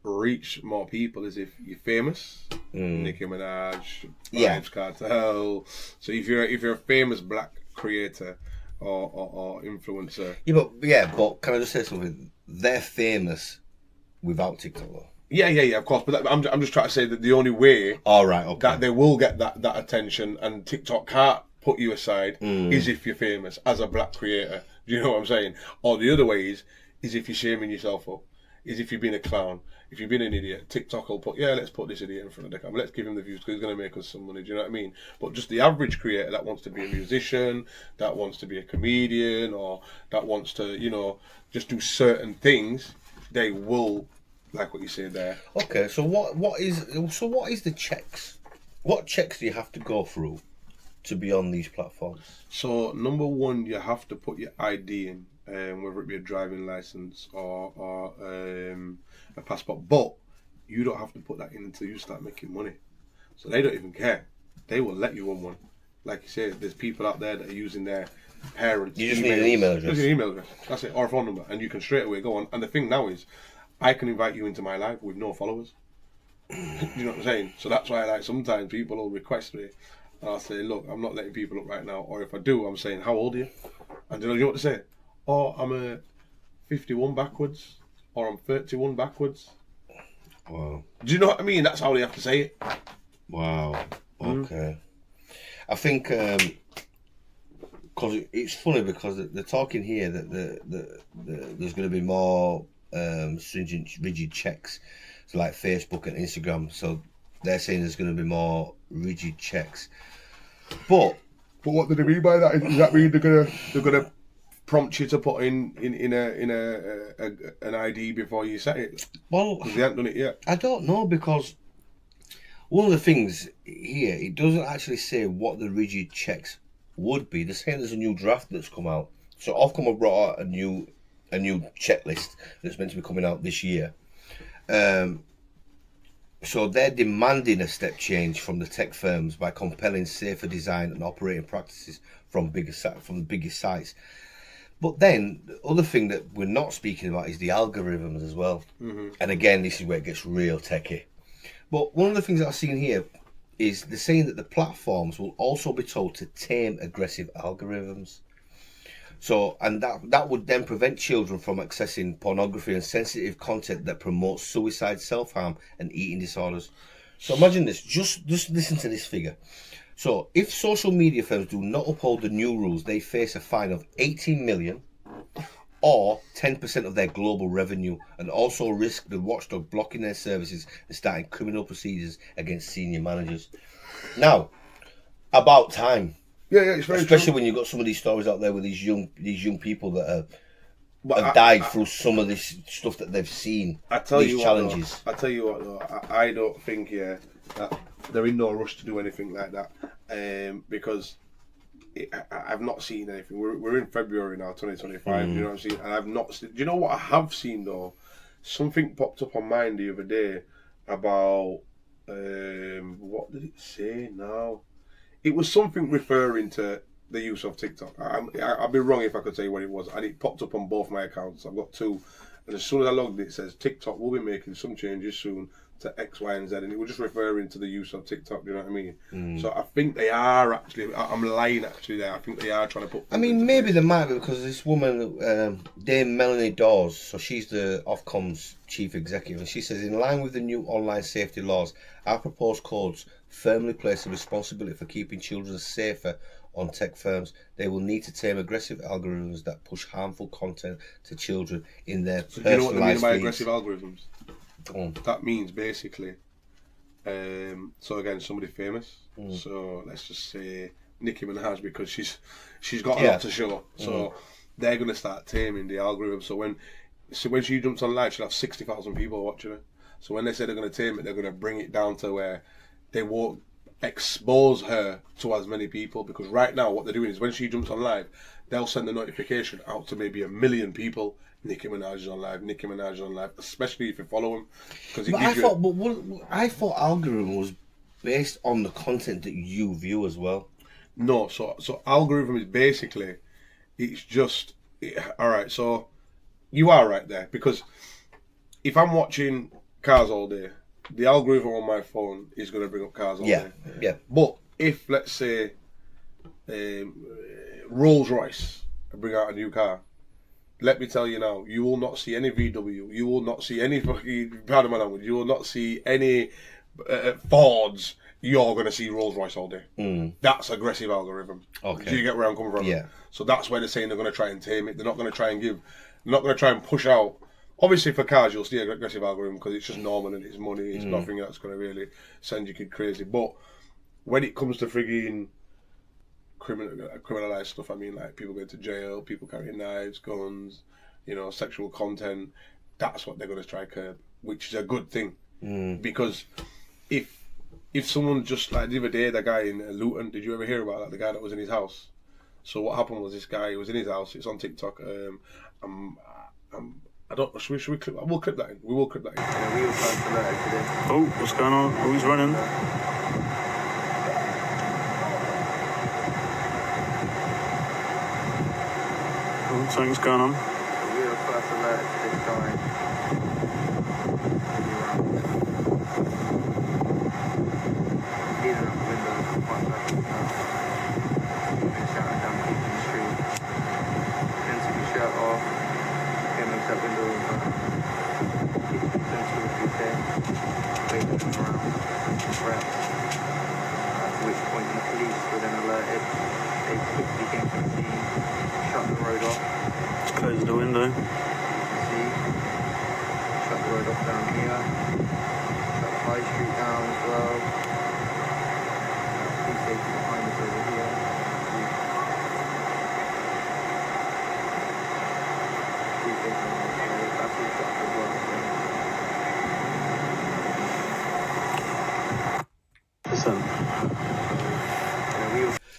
reach more people is if you're famous. Nicki Minaj, Vibes Cartel. So if you're a famous black creator or influencer. But can I just say something? They're famous without TikTok though. Yeah, of course. But I'm just trying to say that the only way that they will get that attention and TikTok can't put you aside is if you're famous as a black creator. Do you know what I'm saying? Or the other way is if you're shaming yourself up. Is if you've been a clown. If you've been an idiot, TikTok will put, let's put this idiot in front of the camera. Let's give him the views because he's going to make us some money. Do you know what I mean? But just the average creator that wants to be a musician, that wants to be a comedian, or that wants to, just do certain things, they will, like what you say there. Okay, so what is the checks? What checks do you have to go through to be on these platforms? So number one, you have to put your ID in. Whether it be a driving license or a passport, but you don't have to put that in until you start making money. So they don't even care. They will let you on one. Like you said, there's people out there that are using their parents' You just need an email address. Just an email address. That's it, or a phone number, and you can straight away go on. And the thing now is, I can invite you into my live with no followers. You know what I'm saying? So that's why, sometimes people will request me, and I'll say, look, I'm not letting people up right now. Or if I do, I'm saying, how old are you? And you know what to say? Or I'm a 51 backwards, or I'm 31 backwards. Wow. Do you know what I mean? That's how they have to say it. Wow. Okay. I think because it's funny because they're talking here that there's going to be more stringent, rigid checks, so like Facebook and Instagram. So they're saying there's going to be more rigid checks. But what do they mean by that? Does that mean they're gonna prompt you to put in an ID before you set it? Well, because they haven't done it yet. I don't know, because one of the things here, it doesn't actually say what the rigid checks would be. They're saying there's a new draft that's come out. So Ofcom have brought out a new checklist that's meant to be coming out this year. So they're demanding a step change from the tech firms by compelling safer design and operating practices from the biggest sites. But then the other thing that we're not speaking about is the algorithms as well. And again, this is where it gets real techie. But one of the things that I've seen here is they're saying that the platforms will also be told to tame aggressive algorithms. So, and that would then prevent children from accessing pornography and sensitive content that promotes suicide, self-harm and eating disorders. So imagine this, just listen to this figure. So if social media firms do not uphold the new rules, they face a fine of 18 million or 10% of their global revenue, and also risk the watchdog blocking their services and starting criminal procedures against senior managers. Now, about time. Yeah, it's very especially true. When you've got some of these stories out there with these young people that have died through some of this stuff that they've seen. These challenges. I tell you what, though, I don't think that they're in no rush to do anything like that, because I've not seen anything. We're in February now, 2025. You know what I'm saying? And I've not seen. Do you know what I have seen though? Something popped up on mine the other day about what did it say now? It was something referring to the use of TikTok. I'd be wrong if I could say what it was. And it popped up on both my accounts. I've got two. And as soon as I logged it, it says TikTok will be making some changes soon to X, Y, and Z. And it was just referring to the use of TikTok. Do you know what I mean? So I think they are actually, I'm lying actually there. I think they are trying to put... I mean, maybe they might be, because this woman, Dame Melanie Dawes, so she's the Ofcom's chief executive, and she says, in line with the new online safety laws, our proposed codes firmly place the responsibility for keeping children safer on tech firms. They will need to tame aggressive algorithms that push harmful content to children in their personalised feeds. Do you know what they mean by aggressive algorithms? That means basically, so again, somebody famous. So let's just say Nicki Minaj, because she's got a lot to show. So they're going to start taming the algorithm. So when she jumps on live, she'll have 60,000 people watching her. So when they say they're going to tame it, they're going to bring it down to where they won't expose her to as many people, because right now what they're doing is when she jumps on live, they'll send the notification out to maybe 1 million people Nicki Minaj is on live, Nicki Minaj is on live, especially if you follow him. Because I thought algorithm was based on the content that you view as well. No, so algorithm is basically, it's just, all right, so you are right there, because if I'm watching cars all day, the algorithm on my phone is going to bring up cars all day. Yeah. But if, let's say, Rolls Royce bring out a new car, let me tell you now, you will not see any VW, you will not see any fucking, pardon my language, you will not see any Fords, you're going to see Rolls Royce all day. That's aggressive algorithm. Okay. Do you get where I'm coming from? Yeah. So that's why they're saying they're going to try and tame it. They're not going to try and push out. Obviously for cars you'll see an aggressive algorithm because it's just normal and it's money, it's nothing that's going to really send your kid crazy. But when it comes to frigging criminalized stuff, I mean, like people going to jail, people carrying knives, guns, sexual content, that's what they're going to try curb, which is a good thing. Because if someone, just like the other day, the guy in Luton, did you ever hear about that? The guy that was in his house. So what happened was this guy was in his house. It's on TikTok. I don't. Should we clip that? We'll clip that in. We will clip that in. Oh, what's going on? Who's running? Oh, something's going on. We were first alerted to this guy. Leaning out the window, quite shouting down people in the street. Then took his shirt off, came into that window with waving them around, threats. To which point the police were then alerted. They quickly came to the scene, shut the road off. Let's close the window. You can see, shut the road off down here, shut the high street down as well. Police station behind us over here. Police station over here, that's all shut as well.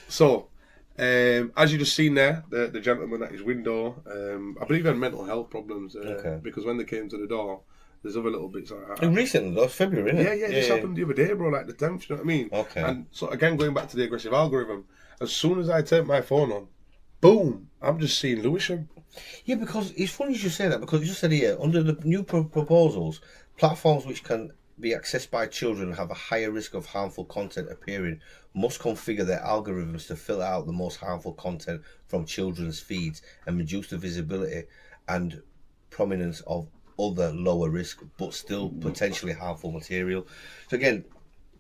So, as you just seen there, the gentleman at his window, I believe he had mental health problems because when they came to the door, there's other little bits like that. Recently, though, February, isn't it? Yeah, this happened the other day, bro, like the 10th, you know what I mean? Okay. And so, again, going back to the aggressive algorithm, as soon as I turned my phone on, boom, I'm just seeing Lewisham. Yeah, because it's funny you should say that, because you just said here, under the new proposals, platforms which can be accessed by children and have a higher risk of harmful content appearing must configure their algorithms to filter out the most harmful content from children's feeds and reduce the visibility and prominence of other lower risk but still potentially harmful material. So again,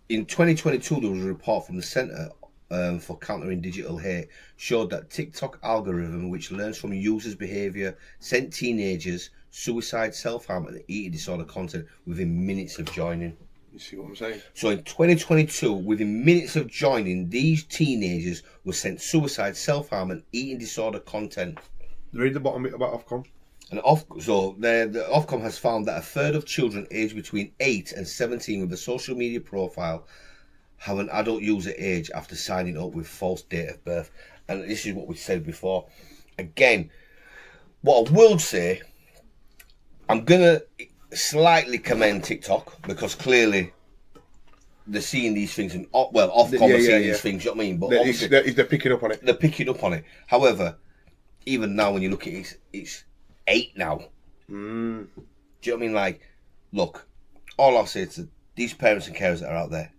in 2022 there was a report from the Centre for Countering Digital Hate showed that TikTok algorithm, which learns from users' behaviour, sent teenagers suicide, self-harm and eating disorder content within minutes of joining. You see what I'm saying? So in 2022, within minutes of joining, these teenagers were sent suicide, self-harm and eating disorder content. Read the bottom bit about Ofcom. And the Ofcom has found that a third of children aged between 8 and 17 with a social media profile have an adult user age after signing up with false date of birth. And this is what we said before. Again, what I will say, I'm going to slightly commend TikTok because clearly they're seeing these things, and Ofcom are seeing these things, you know what I mean? But they're picking up on it. They're picking up on it. However, even now when you look at it, it's 8 now. Do you know what I mean? Like, look, all I'll say to these parents and carers that are out there,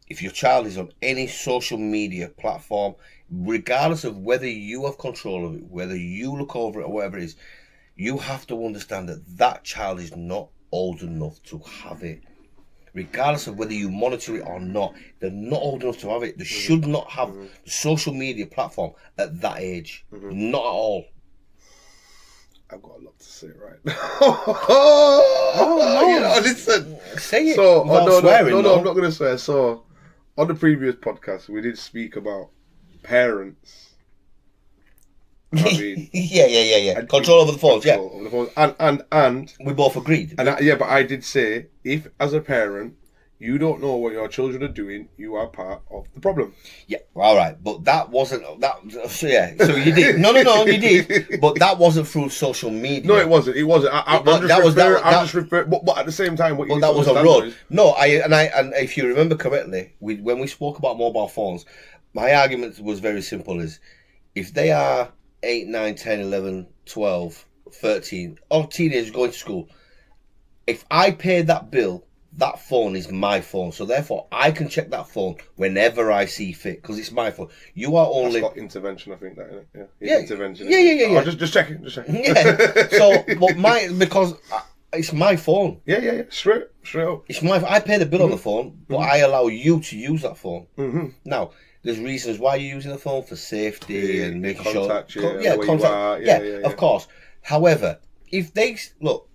if your child is on any social media platform, regardless of whether you have control of it, whether you look over it or whatever it is, you have to understand that that child is not old enough to have it. Regardless of whether you monitor it or not, they're not old enough to have it. They should not have the social media platform at that age. Not at all. I've got a lot to say right now. Oh, no. Listen. Say it. So, swearing, I'm not going to swear. So, on the previous podcast, we did speak about parents. I mean, yeah. Control over the phones, over the phones. And we both agreed. And but I did say, if as a parent You don't know what your children are doing. You are part of the problem. Yeah, all right, but that wasn't that. So yeah, so you did. No, you did. But that wasn't through social media. No, it wasn't. It wasn't. I'm just referring. But at the same time, what you that was on road. No, and if you remember correctly, when we spoke about mobile phones, my argument was very simple: is if they are 8, 9, 10, 11, 12, 13, or teenagers going to school, if I pay that bill, that phone is my phone, so therefore I can check that phone whenever I see fit because it's my phone. You are only That's got intervention, I think that, isn't it? Yeah, intervention. Yeah. Oh, just checking. Yeah. So, but because it's my phone. Yeah. Straight up. It's my. I pay the bill on the phone, but I allow you to use that phone. Now, there's reasons why you're using the phone for safety and making contact, sure. Contact. Yeah, of course. However, if they look.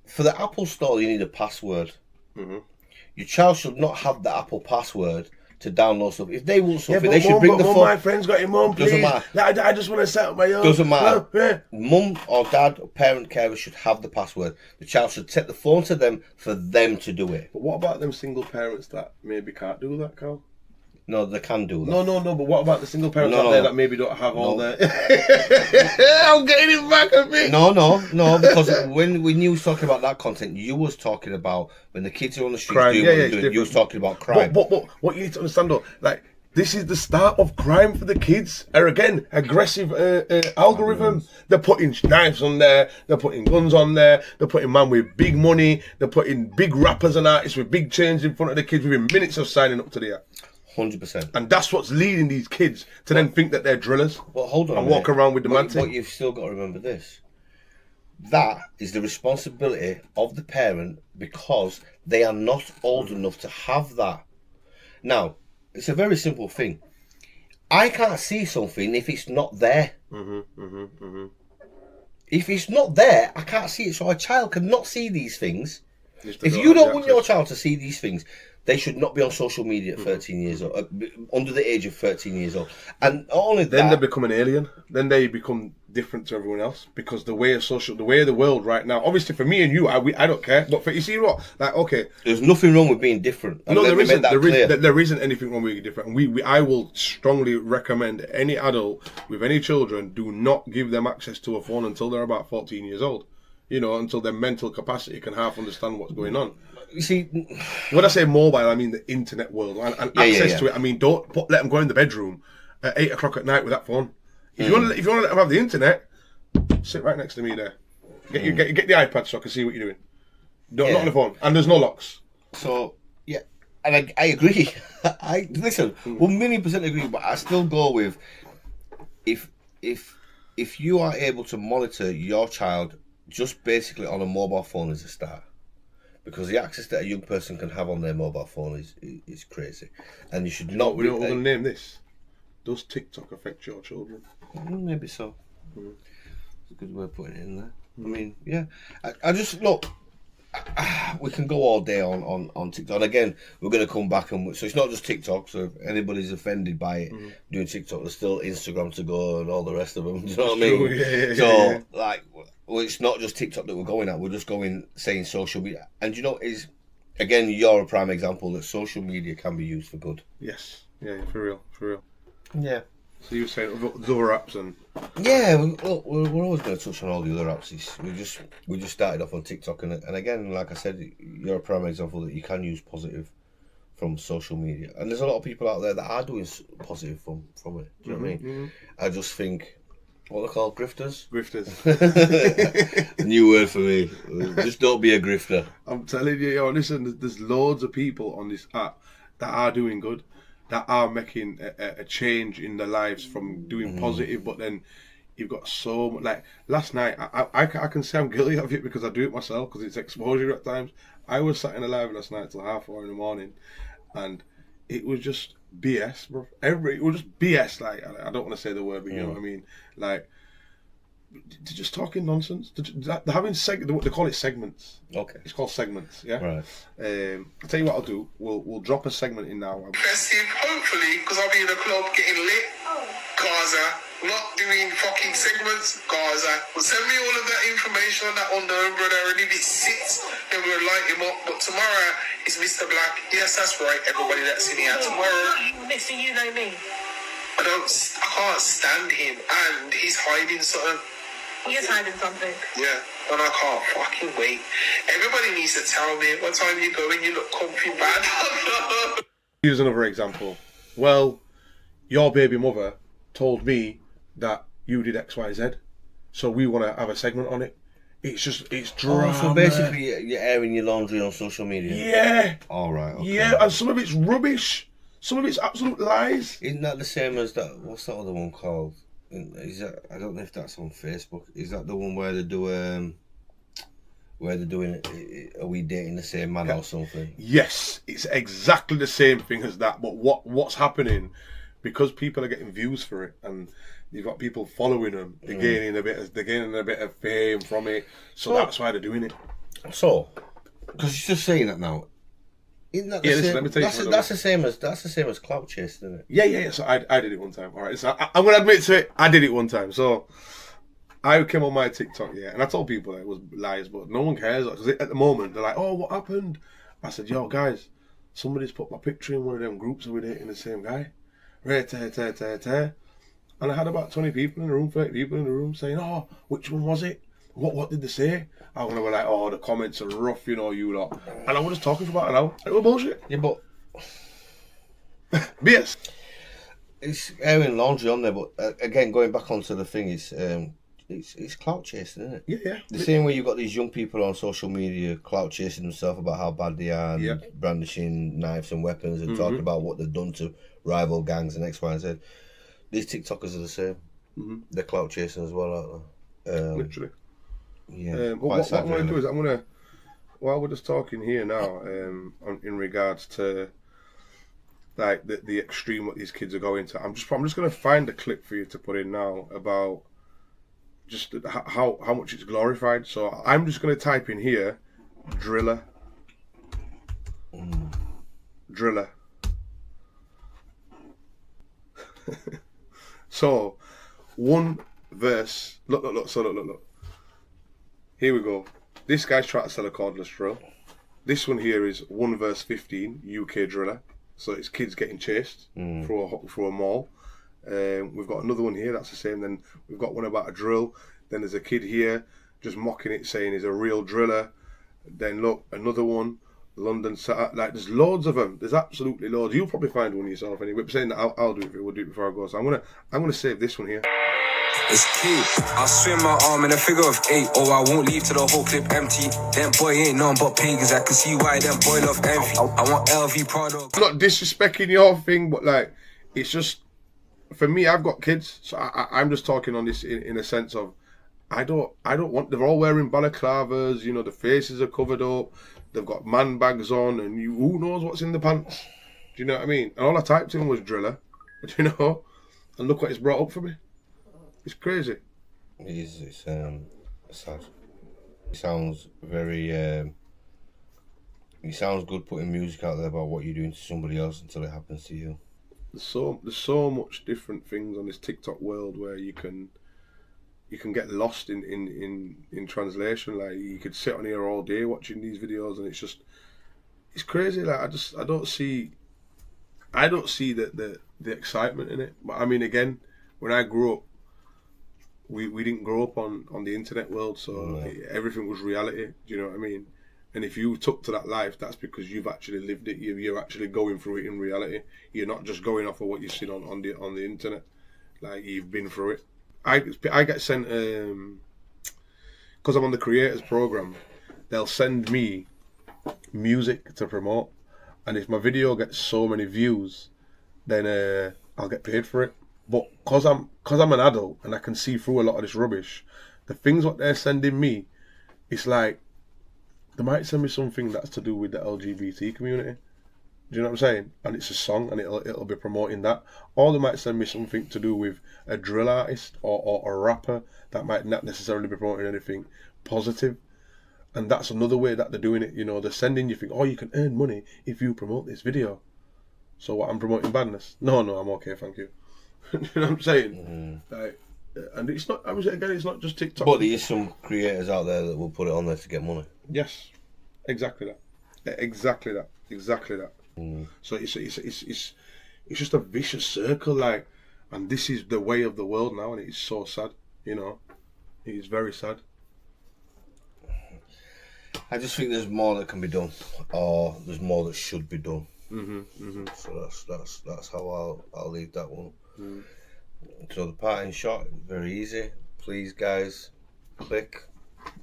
For the Apple Store, you need a password. Your child should not have the Apple password to download stuff. If they want something, they should bring the phone. My friend's got it, Mum, please. Doesn't matter. I just want to set up my own. Doesn't matter. Mum or dad or parent carer should have the password. The child should take the phone to them for them to do it. But what about them single parents that maybe can't do that, Carl? No, they can do that. No, but what about the single parents out there that maybe don't have all the... I'm getting it back a bit. No, because when you was talking about that content, you was talking about when the kids are on the streets you was talking about crime. But what you need to understand though, like, this is the start of crime for the kids. Or again, aggressive algorithm. They're putting knives on there. They're putting guns on there. They're putting man with big money. They're putting big rappers and artists with big chains in front of the kids within minutes of signing up to the app. 100%. And that's what's leading these kids to then think that they're drillers. Well, hold on. And walk around with the man thing. But you've still got to remember this. That is the responsibility of the parent because they are not old enough to have that. Now, it's a very simple thing. I can't see something if it's not there. If it's not there, I can't see it. So a child cannot see these things. If you don't want your child to see these things, they should not be on social media at 13 years old, under the age of 13 years old. And not only then they become an alien. Then they become different to everyone else because the way of the world right now. Obviously, for me and you, I don't care. But for you see what, like, okay, there's nothing wrong with being different. No, there isn't. There isn't anything wrong with being different. And I will strongly recommend any adult with any children do not give them access to a phone until they're about 14 years old. You know, until their mental capacity can half understand what's going on. You see, when I say mobile, I mean the internet world and access to it. I mean, don't let them go in the bedroom at 8 o'clock at night with that phone. If you want to let them have the internet, sit right next to me there. Get the iPad so I can see what you're doing. Not on the phone, and there's no locks. So yeah, and I agree. I listen, 1,000,000% agree, but I still go with if you are able to monitor your child just basically on a mobile phone is a start. Because the access that a young person can have on their mobile phone is crazy. And you should not... We're going to name this. Does TikTok affect your children? Maybe so. It's a good way of putting it in there. I mean, yeah. I just... Look, we can go all day on TikTok. And again, we're going to come back and... So it's not just TikTok. So if anybody's offended by it doing TikTok, there's still Instagram to go and all the rest of them. Do you know what I mean? So, like... Well, it's not just TikTok that we're going at. We're just saying social media. And you know, again, you're a prime example that social media can be used for good. Yes. Yeah, for real. Yeah. So you were saying the other apps and... Yeah, look, we're always going to touch on all the other apps. We just started off on TikTok. And again, like I said, you're a prime example that you can use positive from social media. And there's a lot of people out there that are doing positive from it. Do you know what I mean? I just think... What they're called? Grifters? New word for me. Just don't be a grifter. I'm telling you, listen, there's loads of people on this app that are doing good, that are making a change in their lives from doing positive, but then you've got so much, like, last night, I can say I'm guilty of it because I do it myself, because it's exposure at times. I was sat in a live last night till 4:30 in the morning, and it was just BS, bro. It was just BS. Like, I don't want to say the word, but you know what I mean. Like, they're just talking nonsense. They're having they call it segments. Okay, it's called segments. Yeah. Right. I'll tell you what I'll do. We'll drop a segment in now. Hopefully, because I'll be in a club getting lit. Gaza. not doing fucking segments, guys. Send me all of that information on that unknown brother, and if it sits, then we'll light him up. But tomorrow is Mr. Black. Yes, that's right, everybody that's in here. Tomorrow, Mr. You Know Me. I can't stand him, and he's hiding something. He is hiding something. Yeah, and I can't fucking wait. Everybody needs to tell me what time you go and you look comfy bad. Here's another example. Well, your baby mother told me that you did X, Y, Z, so we want to have a segment on it. It's drama. Oh, so basically you're airing your laundry on social media? Yeah. All right, okay. Yeah, and some of it's rubbish. Some of it's absolute lies. Isn't that the same as that? What's that other one called? Is that, I don't know if that's on Facebook. Is that the one where they do where they're doing Are We Dating the Same Man or something? Yes, it's exactly the same thing as that. But what's happening, because people are getting views for it, and you've got people following them, they're gaining a bit of fame from it. So that's why they're doing it. So, because you're just saying that now. Isn't that the same? Listen, let me tell you that's the same as clout chasing, isn't it? Yeah. So I did it one time. All right, so I'm gonna admit to it. I did it one time. So I came on my TikTok, and I told people it was lies, but no one cares because at the moment they're like, "Oh, what happened?" I said, "Yo, guys, somebody's put my picture in one of them groups and we're dating the same guy." And I had about 20 people in the room, 30 people in the room saying, "Oh, which one was it? What did they say?" I'm gonna be like, "Oh, the comments are rough, you lot." And I was just talking for about an hour. It was bullshit. Yeah, but BS. It's airing laundry on there, but again, going back onto the thing, it's clout chasing, isn't it? Yeah. The same way you've got these young people on social media clout chasing themselves about how bad they are, and brandishing knives and weapons, and talking about what they've done to rival gangs and X, Y, and Z. These TikTokers are the same. They're clout chasing as well, aren't they? Literally. Yeah. What I'm going to do is while we're just talking here now, in regards to like the extreme what these kids are going to, I'm just going to find a clip for you to put in now about just how much it's glorified. So I'm just going to type in here, driller. So one verse. Look. Here we go. This guy's trying to sell a cordless drill. This one here is 1 verse 15, UK driller. So it's kids getting chased through a mall. We've got another one here, that's the same. Then we've got one about a drill. Then there's a kid here just mocking it, saying he's a real driller. Then look, another one, London, like there's loads of them. There's absolutely loads. You'll probably find one yourself anyway. But saying that I'll do it. We'll do it before I go. So I'm gonna save this one here. It's key. I swim my arm in a figure of 8, or I won't leave till the whole clip empty. Them boy ain't none but pagans. I can see why them boy love envy. I want LV Prado. I'm not disrespecting your thing, but like, it's just for me. I've got kids, so I'm just talking on this in a sense of I don't want. They're all wearing balaclavas. The faces are covered up. They've got man bags on, and who knows what's in the pants? Do you know what I mean? And all I typed in was driller. Do you know? And look what it's brought up for me. It's crazy. It's sad. It sounds very. It sounds good putting music out there about what you're doing to somebody else until it happens to you. There's so much different things on this TikTok world where you can get lost in translation. Like you could sit on here all day watching these videos, and it's crazy. Like I don't see the excitement in it. But I mean, again, when I grew up, we didn't grow up on the internet world, so everything was reality. Do you know what I mean? And if you took to that life, that's because you've actually lived it. You're actually going through it in reality. You're not just going off of what you've seen on the internet. Like you've been through it. I get sent because I'm on the creators program. They'll send me music to promote, and if my video gets so many views, then I'll get paid for it. But cause I'm an adult and I can see through a lot of this rubbish, the things what they're sending me, it's like they might send me something that's to do with the LGBT community. Do you know what I'm saying? And it's a song, and it'll be promoting that. Or they might send me something to do with a drill artist or a rapper that might not necessarily be promoting anything positive. And that's another way that they're doing it. They're sending you things. Oh, you can earn money if you promote this video. So what? I'm promoting badness? No, I'm okay, thank you. You know what I'm saying? Like, and it's not. I was again. It's not just TikTok. But there is some creators out there that will put it on there to get money. Yes, exactly that. Exactly that. Exactly that. So it's just a vicious circle, like, and this is the way of the world now, and it's so sad. You know, it is very sad. I just think there's more that can be done, or there's more that should be done. So that's how I'll leave that one. So the parting shot, very easy. Please, guys, click,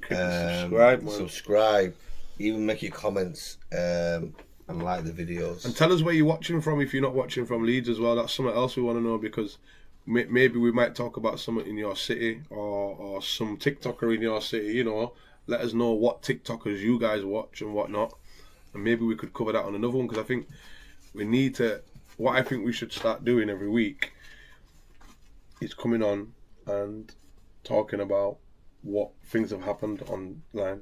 subscribe, even make your comments, and like the videos. And tell us where you're watching from if you're not watching from Leeds as well. That's something else we want to know, because maybe we might talk about something in your city or some TikToker in your city. You know, let us know what TikTokers you guys watch and whatnot, and maybe we could cover that on another one, because I think we need to. What I think we should start doing every week is coming on and talking about what things have happened online.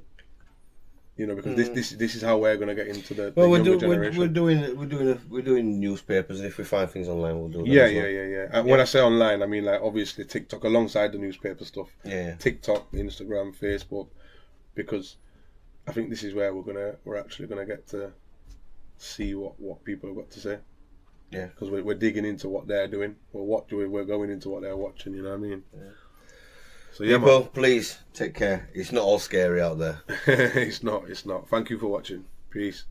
You know, because this is how we're going to get into the younger generation. We're doing newspapers, and if we find things online, we'll do that. Yeah. And when I say online, I mean like obviously TikTok alongside the newspaper stuff. Yeah. TikTok, Instagram, Facebook, because I think this is where we're actually gonna get to see what people have got to say. Yeah. Because we're digging into what they're doing. We're going into what they're watching. You know what I mean? Yeah. So yeah, people, please take care. It's not all scary out there. It's not. Thank you for watching. Peace.